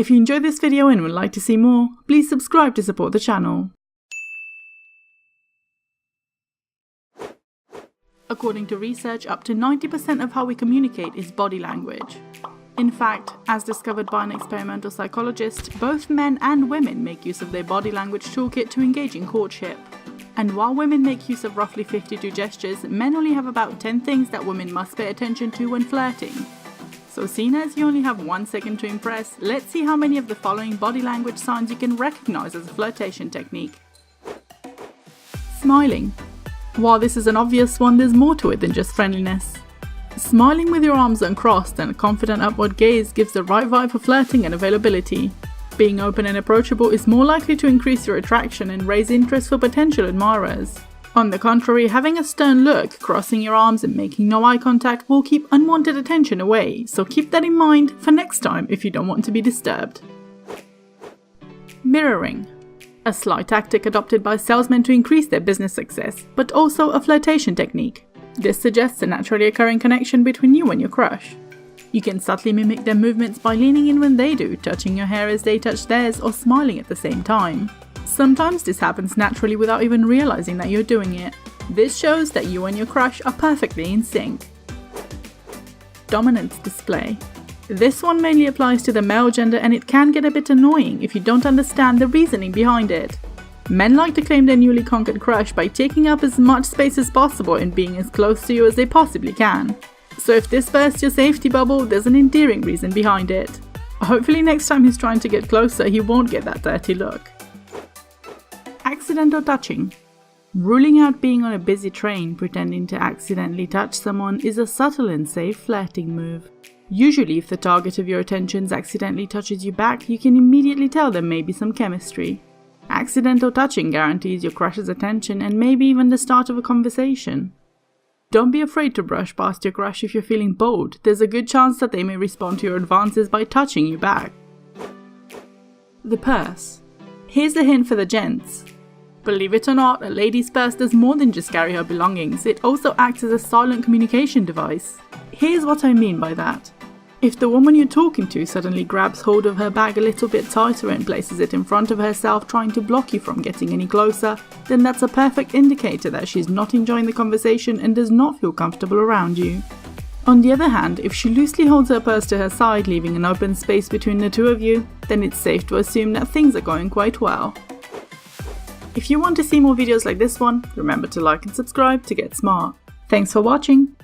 If you enjoyed this video and would like to see more, please subscribe to support the channel. According to research, up to 90% of how we communicate is body language. In fact, as discovered by an experimental psychologist, both men and women make use of their body language toolkit to engage in courtship. And while women make use of roughly 52 gestures, men only have about 10 things that women must pay attention to when flirting. So seeing as you only have 1 second to impress, let's see how many of the following body language signs you can recognize as a flirtation technique. Smiling. While this is an obvious one, there's more to it than just friendliness. Smiling with your arms uncrossed and a confident upward gaze gives the right vibe for flirting and availability. Being open and approachable is more likely to increase your attraction and raise interest for potential admirers. On the contrary, having a stern look, crossing your arms and making no eye contact will keep unwanted attention away, so keep that in mind for next time if you don't want to be disturbed. Mirroring. A sly tactic adopted by salesmen to increase their business success, but also a flirtation technique. This suggests a naturally occurring connection between you and your crush. You can subtly mimic their movements by leaning in when they do, touching your hair as they touch theirs, or smiling at the same time. Sometimes this happens naturally without even realizing that you're doing it. This shows that you and your crush are perfectly in sync. Dominance display. This one mainly applies to the male gender, and it can get a bit annoying if you don't understand the reasoning behind it. Men like to claim their newly conquered crush by taking up as much space as possible and being as close to you as they possibly can. So if this bursts your safety bubble, there's an endearing reason behind it. Hopefully next time he's trying to get closer, he won't get that dirty look. Accidental touching. Ruling out being on a busy train, pretending to accidentally touch someone is a subtle and safe flirting move. Usually if the target of your attentions accidentally touches you back, you can immediately tell there may be some chemistry. Accidental touching guarantees your crush's attention and maybe even the start of a conversation. Don't be afraid to brush past your crush if you're feeling bold. There's a good chance that they may respond to your advances by touching you back. The purse. Here's a hint for the gents. Believe it or not, a lady's purse does more than just carry her belongings. It also acts as a silent communication device. Here's what I mean by that. If the woman you're talking to suddenly grabs hold of her bag a little bit tighter and places it in front of herself, trying to block you from getting any closer, then that's a perfect indicator that she's not enjoying the conversation and does not feel comfortable around you. On the other hand, if she loosely holds her purse to her side, leaving an open space between the two of you, then it's safe to assume that things are going quite well. If you want to see more videos like this one, remember to like and subscribe to get smart. Thanks for watching!